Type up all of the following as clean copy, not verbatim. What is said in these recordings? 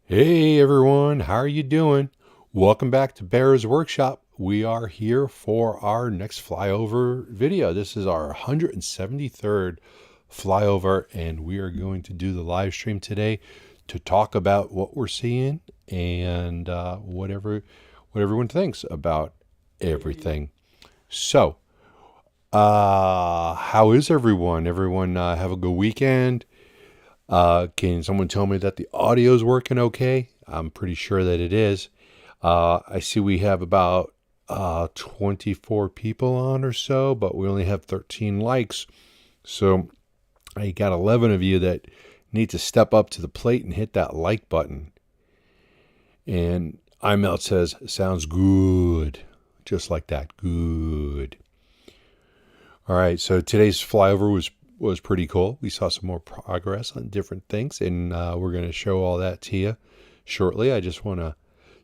Hey everyone, how are you doing? Welcome back to Bear's Workshop. We are here for our next flyover video. This is our 173rd flyover, and we are going to do the live stream today to talk about what we're seeing and what everyone thinks about everything. So, how is everyone? Everyone have a good weekend? Can someone tell me that the audio is working okay? I'm pretty sure that it is. I see we have about 24 people on or so, but we only have 13 likes. So I got 11 of you that need to step up to the plate and hit that like button. And iMelt says, sounds good. Just like that. Good. All right, so today's flyover was pretty cool. We saw some more progress on different things, and we're going to show all that to you shortly. I just want to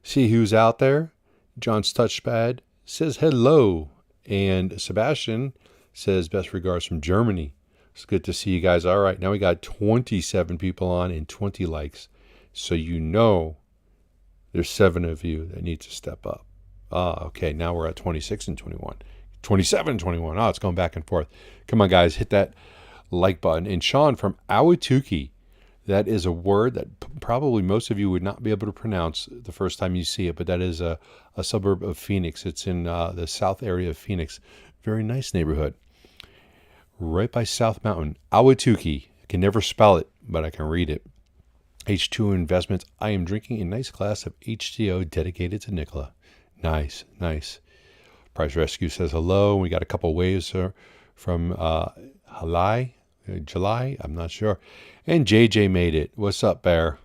see who's out there. John's Touchpad says hello, and Sebastian says best regards from Germany. It's good to see you guys. All right, now we got 27 people on and 20 likes, so you know there's 7 of you that need to step up. Okay, now we're at 26 and 21. 27 and 21. Oh, it's going back and forth. Come on, guys, hit that like button. And Sean from Ahwatukee, that is a word that probably most of you would not be able to pronounce the first time you see it, but that is a suburb of Phoenix. It's in the south area of Phoenix. Very nice neighborhood. Right by South Mountain. Ahwatukee. I can never spell it, but I can read it. H2 Investments. I am drinking a nice glass of H2O dedicated to Nikola. Nice, nice. Price Rescue says hello. We got a couple waves from July, I'm not sure. And JJ made it. What's up, Bear?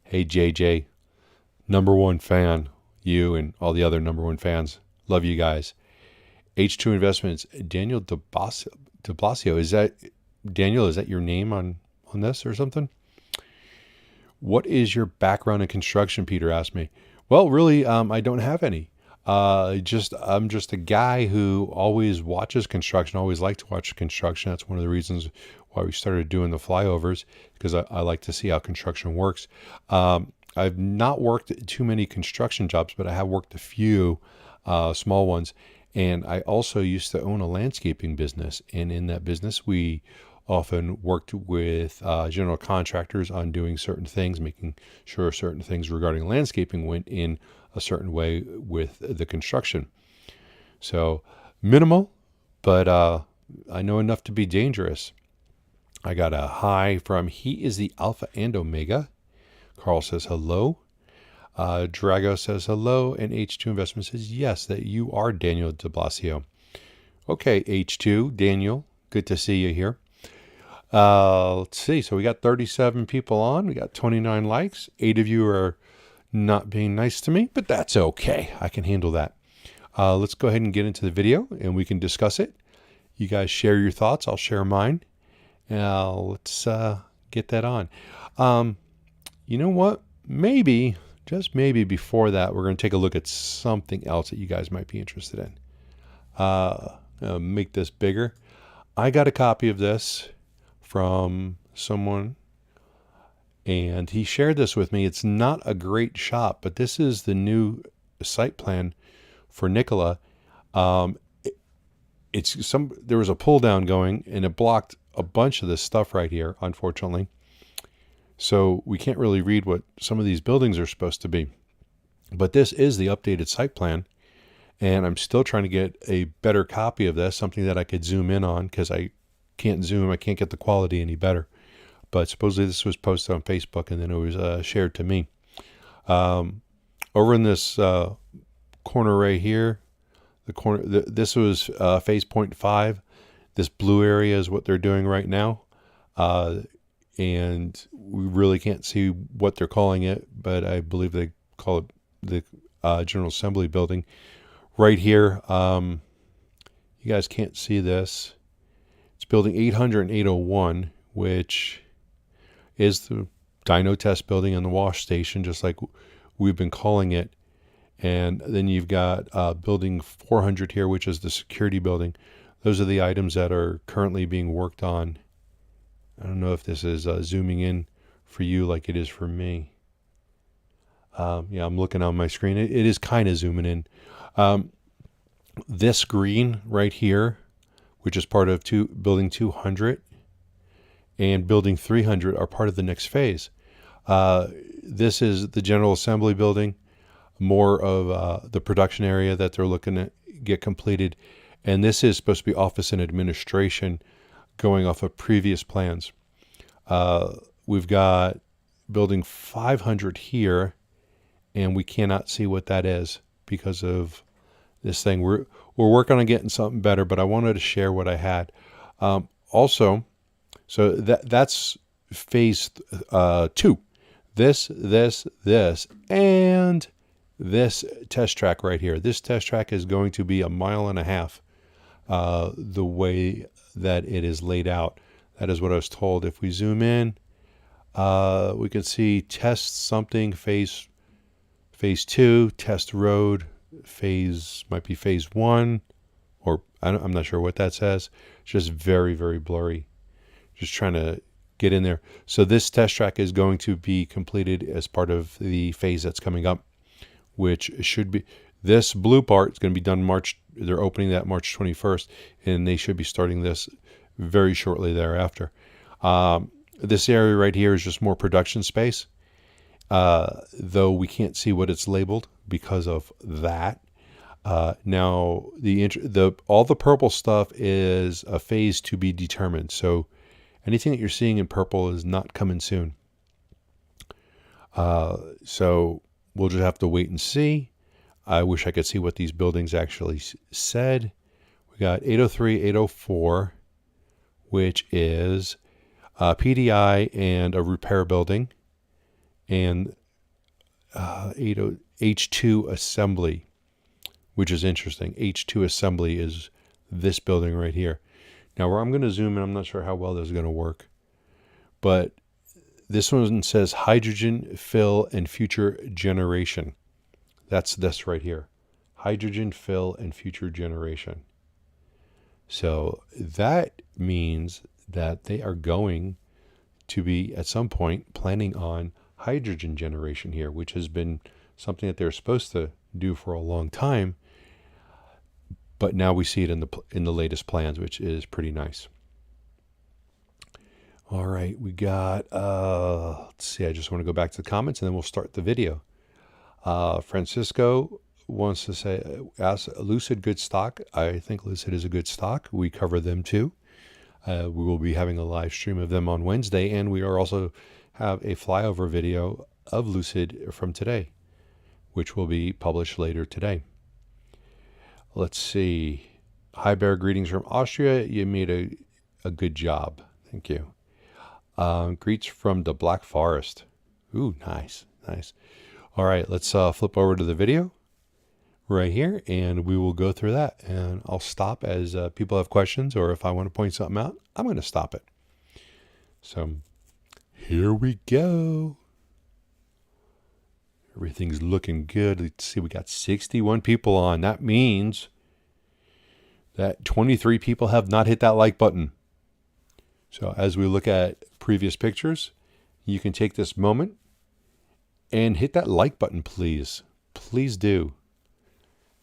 Hey, JJ. Number one fan. You and all the other number one fans. Love you guys. H2 Investments. Daniel de Blasio. Is that, Daniel, is that your name on this or something? What is your background in construction, Peter asked me. Well, really, I don't have any. I'm just a guy who always watches construction, always liked to watch construction. That's one of the reasons why we started doing the flyovers, because I like to see how construction works. I've not worked too many construction jobs, but I have worked a few small ones. And I also used to own a landscaping business. And in that business, we often worked with general contractors on doing certain things, making sure certain things regarding landscaping went in a certain way with the construction. So minimal, but I know enough to be dangerous. I got a hi from He is the Alpha and Omega. Carl says hello. Drago says hello. And H2 Investment says yes, that you are Daniel de Blasio. Okay, H2, Daniel, good to see you here. Let's see. So we got 37 people on. We got 29 likes. 8 of you are not being nice to me, but that's okay. I can handle that. Let's go ahead and get into the video and we can discuss it. You guys share your thoughts. I'll share mine. Let's get that on. You know what? Maybe, just maybe before that, we're going to take a look at something else that you guys might be interested in. Make this bigger. I got a copy of this from someone, and he shared this with me. It's not a great shot, but this is the new site plan for Nikola. There was a pull down going, and it blocked a bunch of this stuff right here, unfortunately. So we can't really read what some of these buildings are supposed to be. But this is the updated site plan, and I'm still trying to get a better copy of this, something that I could zoom in on, because I can't zoom. I can't get the quality any better. But supposedly this was posted on Facebook, and then it was shared to me. Over in this corner right here, this was phase 0.5. This blue area is what they're doing right now. And we really can't see what they're calling it, but I believe they call it the General Assembly building. Right here, you guys can't see this. It's building 800 and 801, which is the dyno test building and the wash station, just like we've been calling it. And then you've got building 400 here, which is the security building. Those are the items that are currently being worked on. I don't know if this is zooming in for you like it is for me. Yeah, I'm looking on my screen. It is kind of zooming in. This green right here, which is part of building 200 and building 300, are part of the next phase. This is the General Assembly building, more of the production area that they're looking to get completed. And this is supposed to be office and administration, going off of previous plans. We've got building 500 here, and we cannot see what that is because of this thing. We're working on getting something better, but I wanted to share what I had. Also, so that's phase 2. This, and this test track right here. This test track is going to be 1.5 miles, the way that it is laid out. That is what I was told. If we zoom in, we can see test something, phase 2, test road, might be phase 1, or I'm not sure what that says. It's just very, very blurry. Just trying to get in there. So this test track is going to be completed as part of the phase that's coming up, which should be, this blue part is going to be done they're opening that March 21st, and they should be starting this very shortly thereafter. This area right here is just more production space, though we can't see what it's labeled because of that. Now, all the purple stuff is a phase to be determined. So anything that you're seeing in purple is not coming soon. So we'll just have to wait and see. I wish I could see what these buildings actually said. We got 803, 804, which is PDI and a repair building, and H2 assembly, which is interesting. H2 assembly is this building right here. Now, where I'm going to zoom in, I'm not sure how well this is going to work, but this one says hydrogen fill and future generation. That's this right here. Hydrogen fill and future generation. So that means that they are going to be at some point planning on hydrogen generation here, which has been something that they're supposed to do for a long time. But now we see it in the latest plans, which is pretty nice. All right, we got, let's see, I just want to go back to the comments and then we'll start the video. Francisco wants to ask Lucid good stock. I think Lucid is a good stock. We cover them too. We will be having a live stream of them on Wednesday, and we are also have a flyover video of Lucid from today, which will be published later today. Let's see. Hi Bear, greetings from Austria. You made a good job. Thank you. Greets from the Black Forest. Ooh, nice. All right, let's flip over to the video right here, and we will go through that. And I'll stop as people have questions, or if I want to point something out, I'm going to stop it. So here we go. Everything's looking good. Let's see, we got 61 people on. That means that 23 people have not hit that like button. So as we look at previous pictures, you can take this moment and hit that like button, please. Please do.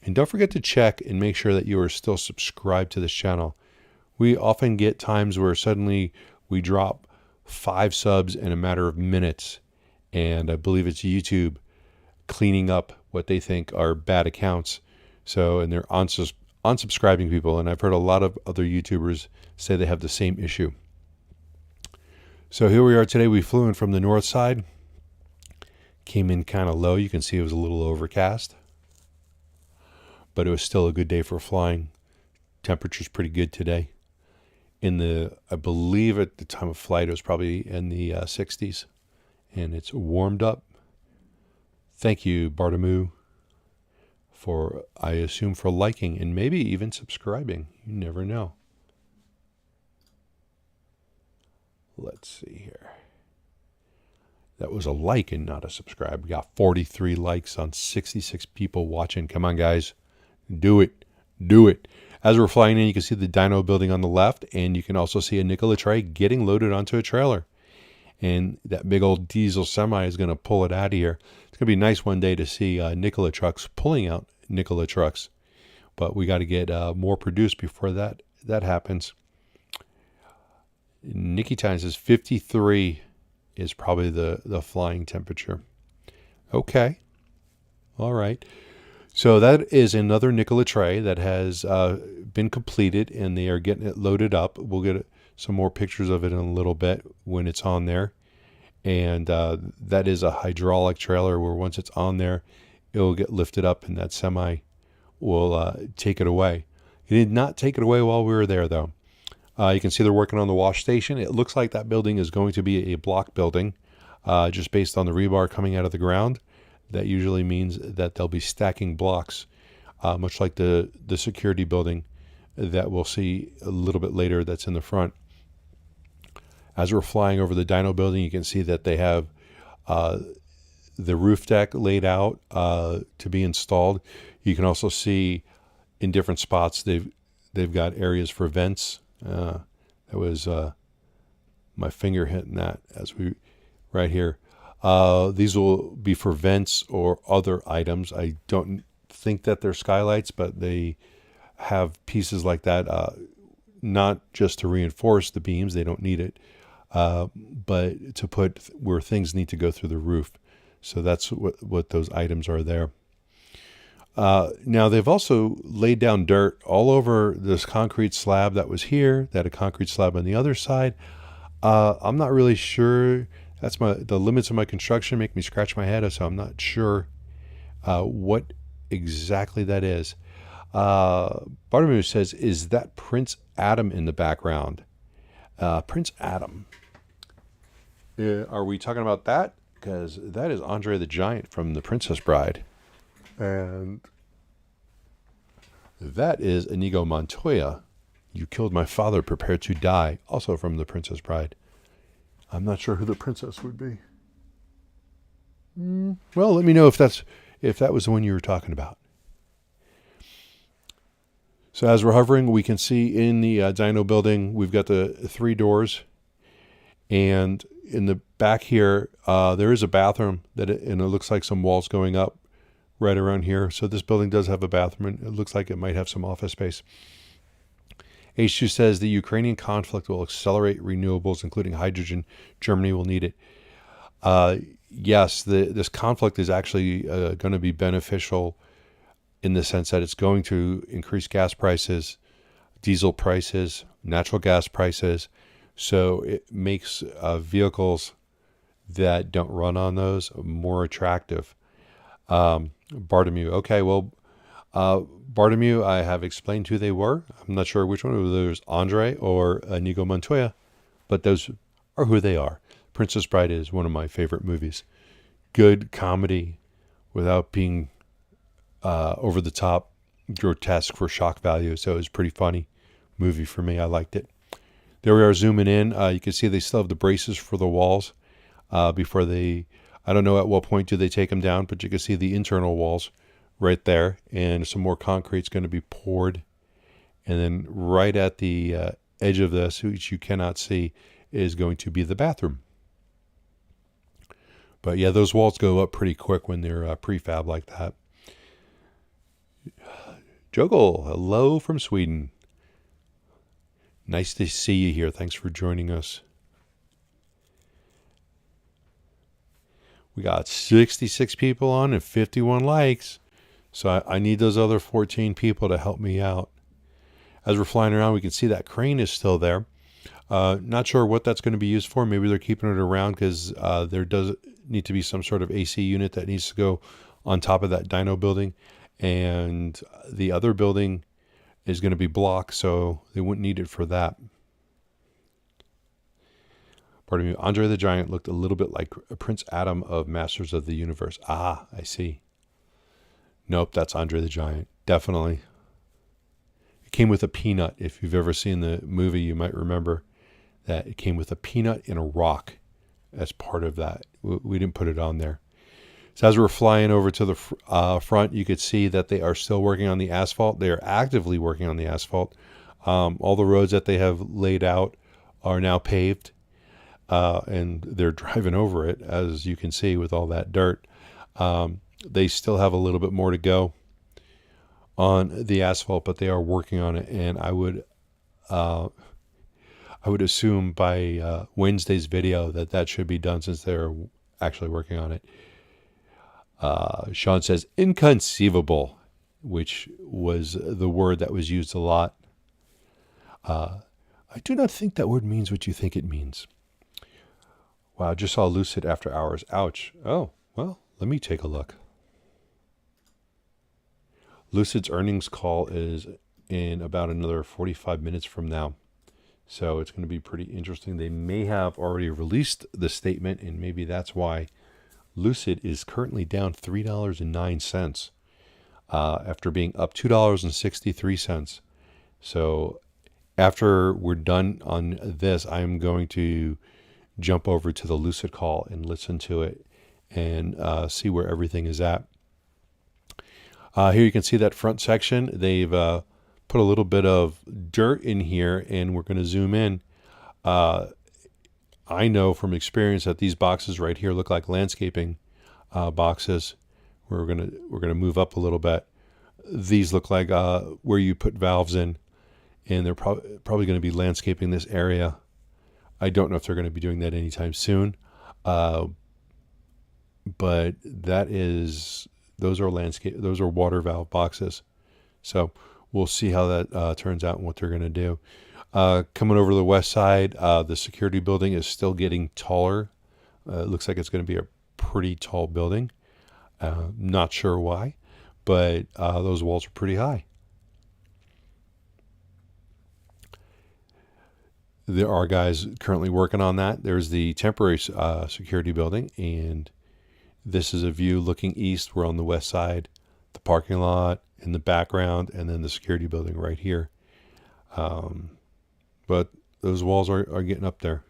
And don't forget to check and make sure that you are still subscribed to this channel. We often get times where suddenly we drop 5 subs in a matter of minutes. And I believe it's YouTube cleaning up what they think are bad accounts. So, and they're unsubscribing people. And I've heard a lot of other YouTubers say they have the same issue. So here we are today. We flew in from the north side. Came in kind of low. You can see it was a little overcast. But it was still a good day for flying. Temperature's pretty good today. I believe at the time of flight, it was probably in the 60s. And it's warmed up. Thank you, Bartamu, I assume, for liking and maybe even subscribing. You never know. Let's see here. That was a like and not a subscribe. We got 43 likes on 66 people watching. Come on, guys. Do it. Do it. As we're flying in, you can see the dyno building on the left, and you can also see a Nikola Tre getting loaded onto a trailer. and that big old diesel semi is going to pull it out of here. It's going to be nice one day to see Nikola trucks pulling out Nikola trucks, but we got to get more produced before that happens. Nikki Time says 53 is probably the flying temperature. Okay. All right. So that is another Nikola Tre that has been completed, and they are getting it loaded up. We'll get some more pictures of it in a little bit when it's on there. And that is a hydraulic trailer where once it's on there, it will get lifted up and that semi will take it away. He did not take it away while we were there, though. You can see they're working on the wash station. It looks like that building is going to be a block building, just based on the rebar coming out of the ground. That usually means that they'll be stacking blocks, much like the security building that we'll see a little bit later that's in the front. As we're flying over the dyno building, you can see that they have the roof deck laid out to be installed. You can also see in different spots they've got areas for vents. That was my finger hitting that right here. These will be for vents or other items. I don't think that they're skylights, but they have pieces like that, not just to reinforce the beams, they don't need it, but to put where things need to go through the roof. So that's what those items are there. Now they've also laid down dirt all over this concrete slab that was here, that a concrete slab on the other side. I'm not really sure. That's the limits of my construction make me scratch my head, so I'm not sure what exactly that is. Bartomeu says, is that Prince Adam in the background? Prince Adam. Are we talking about that? Because that is Andre the Giant from The Princess Bride. And that is Inigo Montoya. You killed my father, prepare to die. Also from The Princess Bride. I'm not sure who the princess would be. Well, let me know if that was the one you were talking about. So as we're hovering, we can see in the dyno building, we've got the 3 doors. And in the back here, there is a bathroom, and it looks like some walls going up right around here. So this building does have a bathroom, and it looks like it might have some office space. H2 says the Ukrainian conflict will accelerate renewables, including hydrogen. Germany will need it. Yes, this conflict is actually going to be beneficial in the sense that it's going to increase gas prices, diesel prices, natural gas prices. So it makes vehicles that don't run on those more attractive. Bartomeu. Okay, well, Bartomeu, I have explained who they were. I'm not sure which one, whether it was Andre or Inigo Montoya, but those are who they are. Princess Bride is one of my favorite movies. Good comedy without being over the top, grotesque for shock value. So it was a pretty funny movie for me. I liked it. There we are zooming in. You can see they still have the braces for the walls before I don't know at what point do they take them down, but you can see the internal walls right there, and some more concrete's going to be poured. And then right at the edge of this, which you cannot see, is going to be the bathroom. But yeah, those walls go up pretty quick when they're prefab like that. Jogel, hello from Sweden. Nice to see you here. Thanks for joining us. We got 66 people on and 51 likes. So I need those other 14 people to help me out. As we're flying around, we can see that crane is still there. Not sure what that's going to be used for. Maybe they're keeping it around because there does need to be some sort of AC unit that needs to go on top of that dyno building. And the other building is going to be blocked, so they wouldn't need it for that. Pardon me. Andre the Giant looked a little bit like Prince Adam of Masters of the Universe. Ah, I see. Nope, that's Andre the Giant. Definitely. It came with a peanut. If you've ever seen the movie, you might remember that it came with a peanut and a rock as part of that. We didn't put it on there. So as we're flying over to the front, you could see that they are still working on the asphalt. They are actively working on the asphalt. All the roads that they have laid out are now paved. and they're driving over it, as you can see with all that dirt. They still have a little bit more to go on the asphalt, but they are working on it, and I would assume by Wednesday's video that should be done, since they're actually working on it. Sean says inconceivable, which was the word that was used a lot. I do not think that word means what you think it means. Wow, just saw Lucid after hours. Ouch. Oh, well, let me take a look. Lucid's earnings call is in about another 45 minutes from now. So it's going to be pretty interesting. They may have already released the statement, and maybe that's why Lucid is currently down $3.09 after being up $2.63. So after we're done on this, I'm going to jump over to the Lucid call and listen to it and see where everything is at. Here you can see that front section. They've put a little bit of dirt in here, and we're going to zoom in. I know from experience that these boxes right here look like landscaping boxes. We're gonna move up a little bit. These look like where you put valves in, and they're probably going to be landscaping this area. I don't know if they're going to be doing that anytime soon, but those are water valve boxes. So we'll see how that turns out and what they're going to do. Coming over to the west side, the security building is still getting taller. It looks like it's going to be a pretty tall building. Not sure why, but those walls are pretty high. There are guys currently working on that. There's the temporary security building, and this is a view looking east. We're on the west side, the parking lot in the background, and then the security building right here. But those walls are getting up there.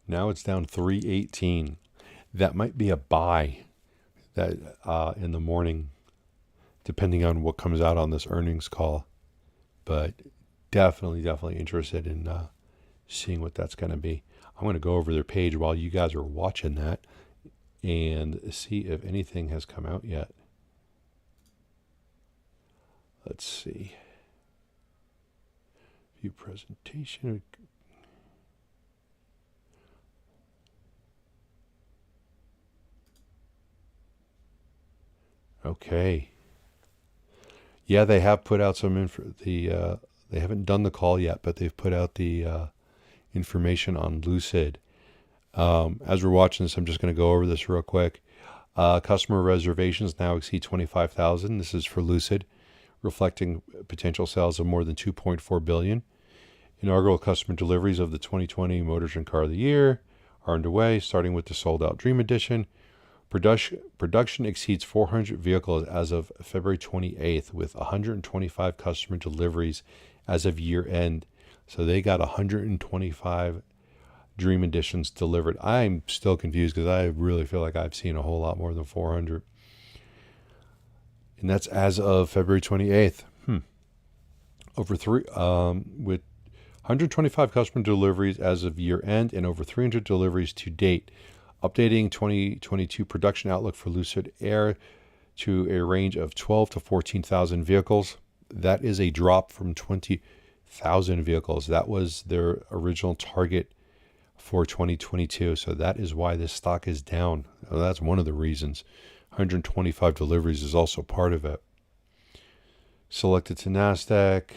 Now it's down 318. That might be a buy that in the morning, depending on what comes out on this earnings call. But definitely interested in seeing what that's going to be. I'm going to go over their page while you guys are watching that and see if anything has come out yet. Let's see. View presentation. Okay. Yeah, they have put out some info. They haven't done the call yet, but they've put out the information on Lucid. As we're watching this, I'm just going to go over this real quick. Customer reservations now exceed 25,000. This is for Lucid, reflecting potential sales of more than 2.4 billion. Inaugural customer deliveries of the 2020 Motors and Car of the Year are underway, starting with the sold-out Dream Edition. Production exceeds 400 vehicles as of February 28th, with 125 customer deliveries as of year end. So they got 125 Dream Editions delivered. I'm still confused because I really feel like I've seen a whole lot more than 400. And that's as of February 28th. With 125 customer deliveries as of year end and over 300 deliveries to date. Updating 2022 production outlook for Lucid Air to a range of 12 to 14,000 vehicles. That is a drop from 20,000 vehicles. That was their original target for 2022. So that is why this stock is down. Well, that's one of the reasons. 125 deliveries is also part of it. Selected to NASDAQ.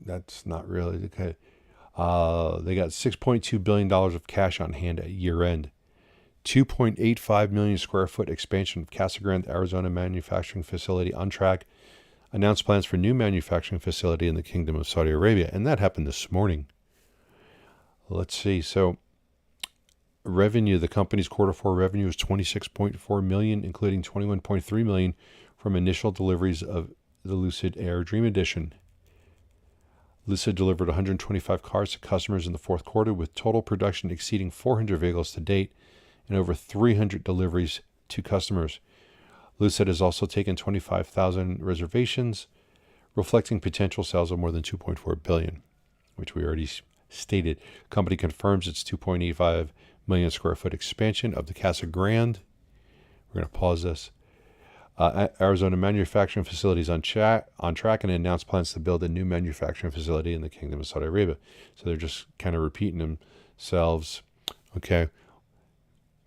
That's not really the case. They got $6.2 billion of cash on hand at year end. 2.85 million square foot expansion of Casa Grande, Arizona manufacturing facility on track. Announced plans for new manufacturing facility in the Kingdom of Saudi Arabia. And that happened this morning. Let's see. So revenue, the company's Q4 revenue is $26.4 million, including $21.3 million from initial deliveries of the Lucid Air Dream Edition. Lucid delivered 125 cars to customers in the fourth quarter, with total production exceeding 400 vehicles to date and over 300 deliveries to customers. Lucid has also taken 25,000 reservations, reflecting potential sales of more than $2.4 billion, which we already stated. Company confirms its 2.85 million square foot expansion of the Casa Grande. We're going to pause this. Arizona manufacturing facilities on track and announced plans to build a new manufacturing facility in the Kingdom of Saudi Arabia. So they're just kind of repeating themselves. Okay.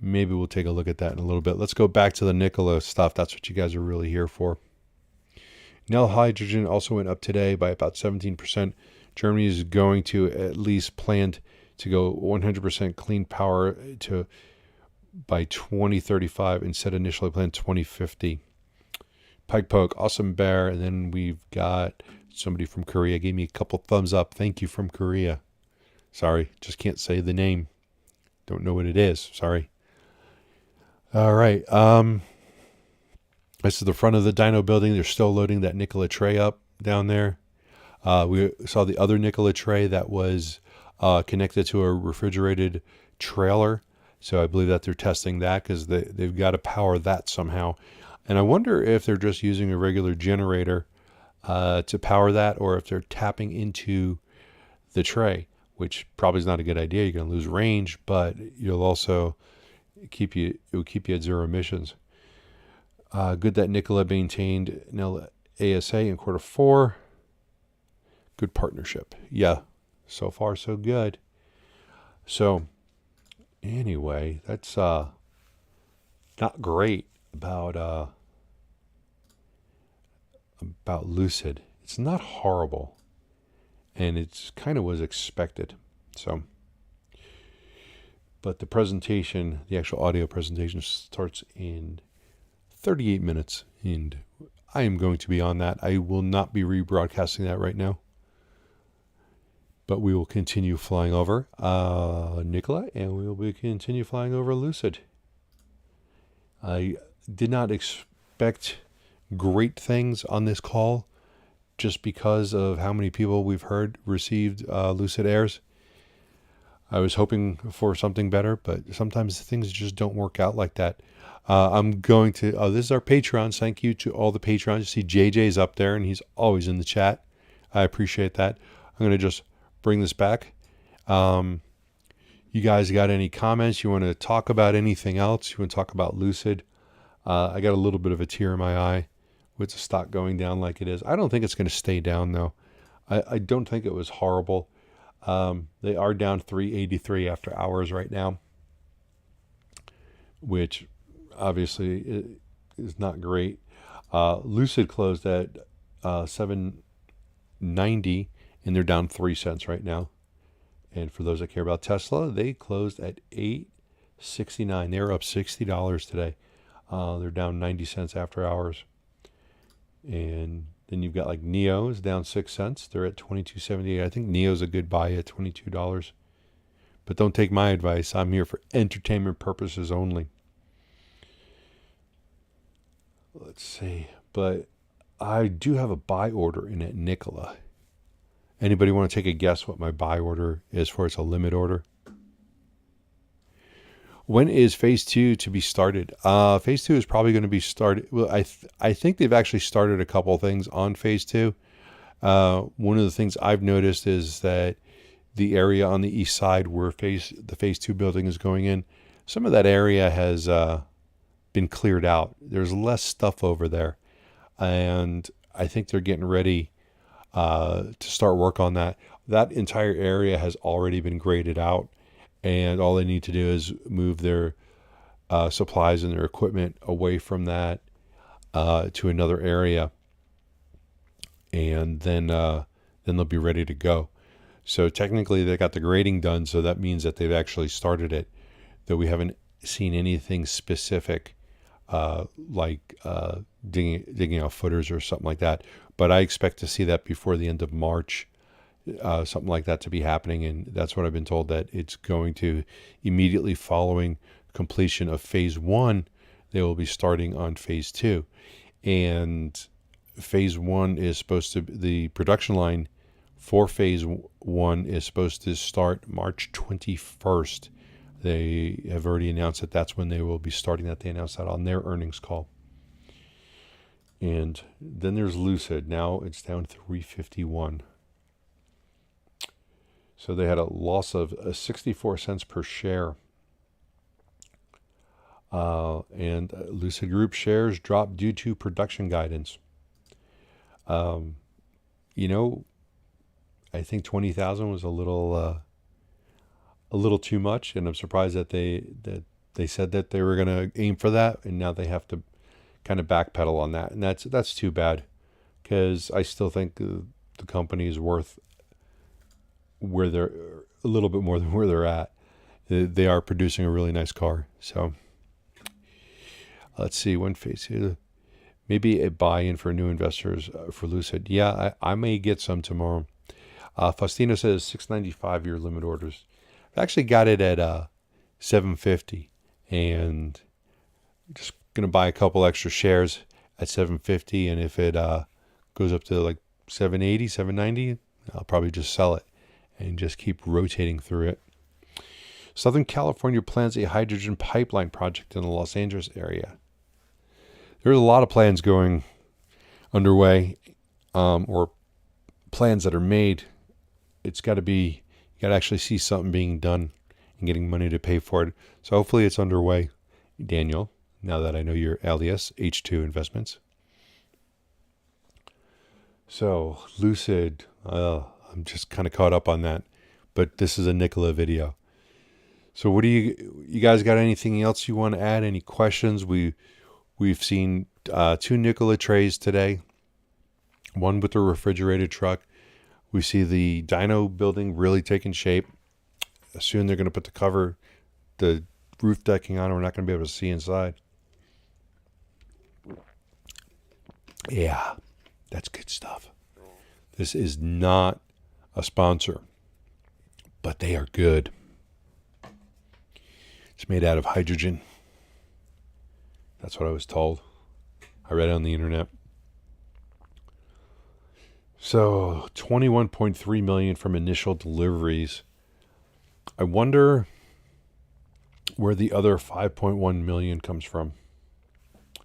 Maybe we'll take a look at that in a little bit. Let's go back to the Nikola stuff. That's what you guys are really here for. Nel hydrogen also went up today by about 17%. Germany is going to at least planned to go 100% clean power by 2035 instead of initially planned 2050. Pike Poke, awesome bear. And then we've got somebody from Korea gave me a couple thumbs up. Thank you from Korea. Sorry, just can't say the name. Don't know what it is. Sorry. All right. This is the front of the dyno building. They're still loading that Nikola Tre up down there. We saw the other Nikola Tre that was connected to a refrigerated trailer. So I believe that they're testing that because they've got to power that somehow. And I wonder if they're just using a regular generator to power that, or if they're tapping into the tray, which probably is not a good idea. You're going to lose range, but you'll also it will keep you at zero emissions. Good that Nikola maintained ASA in Q4. Good partnership. Yeah, so far so good. So anyway, that's not great about Lucid. It's not horrible, and it's kind of was expected. So, but the presentation, the actual audio presentation, starts in 38 minutes, and I am going to be on that. I will not be rebroadcasting that right now, but we will continue flying over Nikola, and we will continue flying over Lucid. I did not expect great things on this call just because of how many people we've heard received Lucid Airs. I was hoping for something better, but sometimes things just don't work out like that. I'm going to, this is our Patreons. Thank you to all the Patreons. You see JJ's up there, and he's always in the chat. I appreciate that. I'm going to just bring this back. You guys got any comments? You want to talk about anything else? You want to talk about Lucid? I got a little bit of a tear in my eye with the stock going down like it is. I don't think it's going to stay down, though. I don't think it was horrible. They are down 383 after hours right now, which obviously is not great. Lucid closed at 790, and they're down 3 cents right now. And for those that care about Tesla, they closed at 869. They're up $60 today. They're down 90 cents after hours. And then you've got like NIO is down 6 cents. They're at 22.78. I think NIO's a good buy at $22. But don't take my advice. I'm here for entertainment purposes only. Let's see. But I do have a buy order in at Nikola. Anybody want to take a guess what my buy order is for? It's a limit order. When is phase 2 to be started? Phase 2 is probably going to be started. Well, I think they've actually started a couple of things on phase 2. One of the things I've noticed is that the area on the east side where the phase 2 building is going in, some of that area has been cleared out. There's less stuff over there, and I think they're getting ready to start work on that. That entire area has already been graded out. And all they need to do is move their supplies and their equipment away from that to another area, and then they'll be ready to go. So technically, they got the grading done, so that means that they've actually started it. Though we haven't seen anything specific, like digging out footers or something like that. But I expect to see that before the end of March. Something like that to be happening, and that's what I've been told, that it's going to immediately following completion of phase 1, they will be starting on phase 2. And phase 1 is supposed to, the production line for phase 1 is supposed to start March 21st. They have already announced that that's when they will be starting that. They announced that on their earnings call. And then there's Lucid. Now it's down 351. So they had a loss of 64 cents per share. And Lucid Group shares dropped due to production guidance. You know, I think 20,000 was a little too much, and I'm surprised that they said that they were going to aim for that, and now they have to kind of backpedal on that, and that's too bad, because I still think the company is worth where they're a little bit more than where they're at. They are producing a really nice car. So let's see, one face here. Maybe a buy-in for new investors for Lucid. Yeah, I may get some tomorrow. Faustino says 695 year limit orders. I actually got it at 750, and just gonna buy a couple extra shares at 750, and if it goes up to like 780, 790, I'll probably just sell it and just keep rotating through it. Southern California plans a hydrogen pipeline project in the Los Angeles area. There's a lot of plans going underway, or plans that are made. It's got to be, you got to actually see something being done and getting money to pay for it. So hopefully it's underway, Daniel, now that I know your alias, H2 Investments. So Lucid, I'm just kind of caught up on that, but this is a Nikola video. So what do you guys got anything else you want to add? Any questions? We've seen 2 Nikola Tres today, one with the refrigerated truck. We see the dyno building really taking shape. Soon they're going to put the roof decking on, and we're not going to be able to see inside. Yeah, that's good stuff. This is not a sponsor, but they are good. It's made out of hydrogen. That's what I was told. I read it on the internet. So 21.3 million from initial deliveries. I wonder where the other 5.1 million comes from. I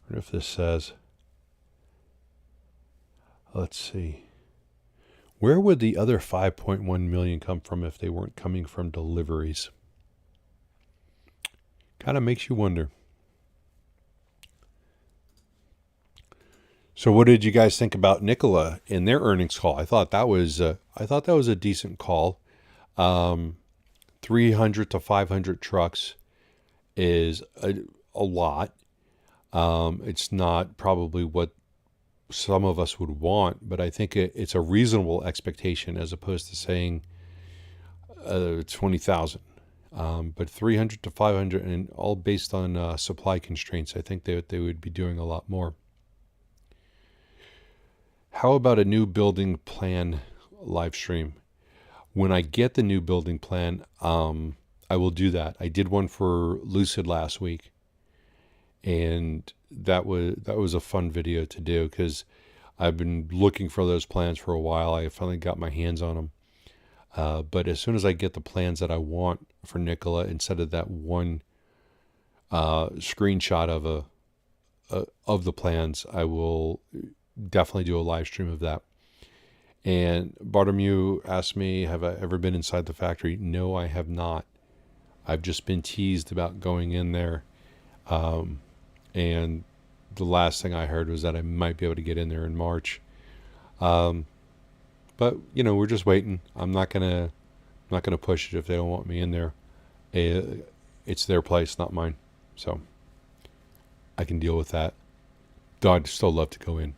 wonder if this says. Let's see. Where would the other 5.1 million come from if they weren't coming from deliveries? Kind of makes you wonder. So what did you guys think about Nikola in their earnings call? I thought that was a decent call. 300 to 500 trucks is a lot. It's not probably what some of us would want, but I think it's a reasonable expectation as opposed to saying 20,000. But 300 to 500, and all based on supply constraints, I think they would be doing a lot more. How about a new building plan live stream? When I get the new building plan, I will do that. I did one for Lucid last week, and that was a fun video to do because I've been looking for those plans for a while. I finally got my hands on them. But as soon as I get the plans that I want for Nikola, instead of that one screenshot of the plans, I will definitely do a live stream of that. And Bartomeu asked me, have I ever been inside the factory? No, I have not. I've just been teased about going in there. And the last thing I heard was that I might be able to get in there in March. But we're just waiting. I'm not gonna push it if they don't want me in there. It's their place, not mine. So I can deal with that. Though I'd still love to go in.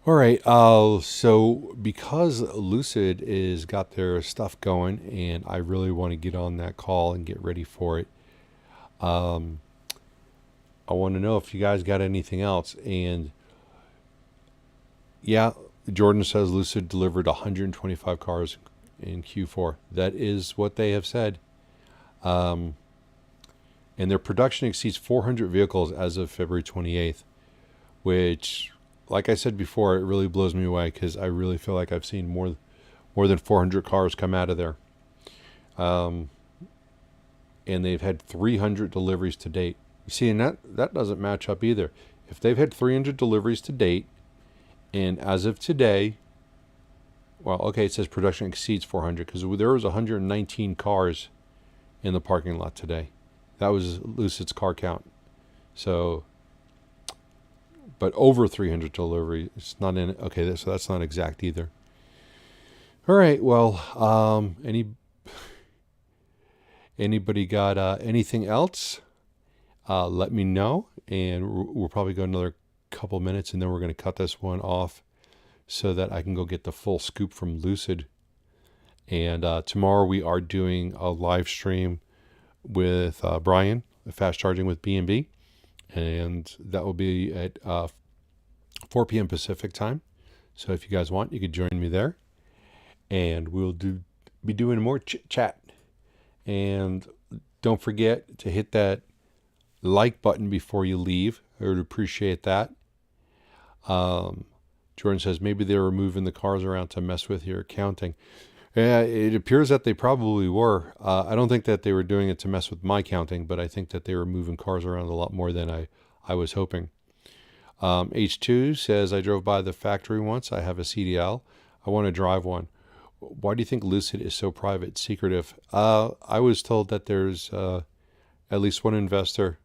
All right, so because Lucid is got their stuff going, and I really want to get on that call and get ready for it, I want to know if you guys got anything else. And yeah, Jordan says Lucid delivered 125 cars in Q4. That is what they have said. And their production exceeds 400 vehicles as of February 28th, which, like I said before, it really blows me away because I really feel like I've seen more than 400 cars come out of there. And they've had 300 deliveries to date. You see, and that doesn't match up either. If they've had 300 deliveries to date, and as of today, Well, okay, it says production exceeds 400 because there was 119 cars in the parking lot today. That was Lucid's car count. So, but over 300 delivery. It's not in. Okay, so that's not exact either. All right. Well, anybody got anything else? Let me know, and we'll probably go another couple minutes, and then we're going to cut this one off so that I can go get the full scoop from Lucid. And tomorrow we are doing a live stream with Brian, Fast Charging with B&B, and that will be at 4 p.m. Pacific time. So if you guys want, you could join me there, and we'll be doing more chit-chat. And don't forget to hit that like button before you leave. I would appreciate that. Jordan says maybe they were moving the cars around to mess with your counting. Yeah, it appears that they probably were. I don't think that they were doing it to mess with my counting, but I think that they were moving cars around a lot more than I was hoping. H2 says, I drove by the factory once. I have a CDL. I want to drive one. Why do you think Lucid is so private, secretive? I was told that there's at least one investor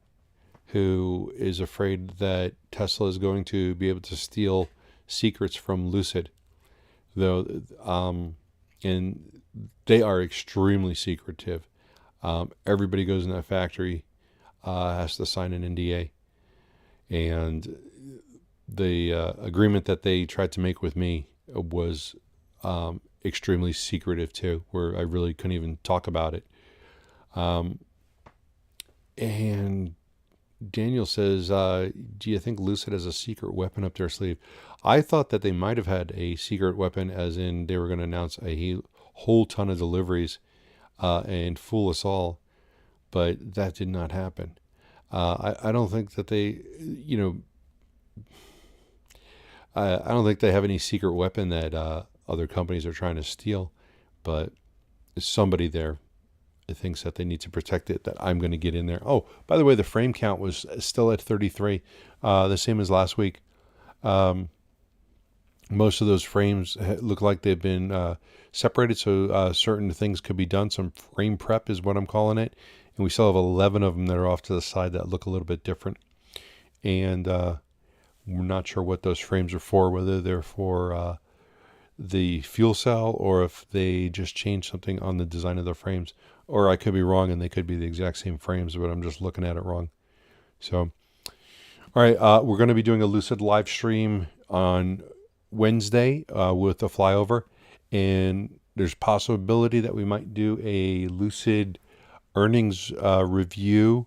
who is afraid that Tesla is going to be able to steal secrets from Lucid, though, and they are extremely secretive. Everybody goes in that factory has to sign an NDA, and the agreement that they tried to make with me was extremely secretive too, where I really couldn't even talk about it. And Daniel says, do you think Lucid has a secret weapon up their sleeve? I thought that they might have had a secret weapon, as in they were going to announce a whole ton of deliveries and fool us all, but that did not happen. I don't think that they, I don't think they have any secret weapon that other companies are trying to steal, but somebody there thinks that they need to protect it, that I'm going to get in there. Oh, by the way, the frame count was still at 33, the same as last week. Most of those frames look like they've been separated, so certain things could be done. Some frame prep is what I'm calling it. And we still have 11 of them that are off to the side that look a little bit different. And we're not sure what those frames are for, whether they're for the fuel cell or if they just changed something on the design of the frames. Or I could be wrong and they could be the exact same frames, but I'm just looking at it wrong. So, all right, we're going to be doing a Lucid live stream on Wednesday with the flyover. And there's possibility that we might do a Lucid earnings review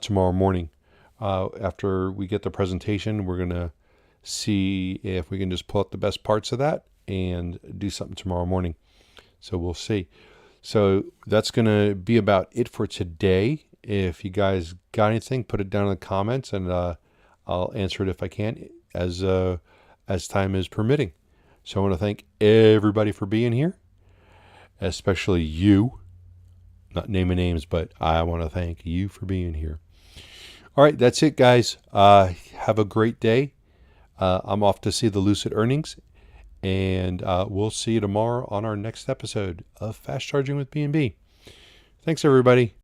tomorrow morning. After we get the presentation, we're going to see if we can just pull out the best parts of that and do something tomorrow morning. So we'll see. So that's going to be about it for today. If you guys got anything, put it down in the comments, and I'll answer it if I can, as time is permitting. So I want to thank everybody for being here, especially you. Not naming names, but I want to thank you for being here. All right, that's it, guys. Have a great day. I'm off to see the Lucid earnings, and we'll see you tomorrow on our next episode of Fast Charging with B&B. Thanks, everybody.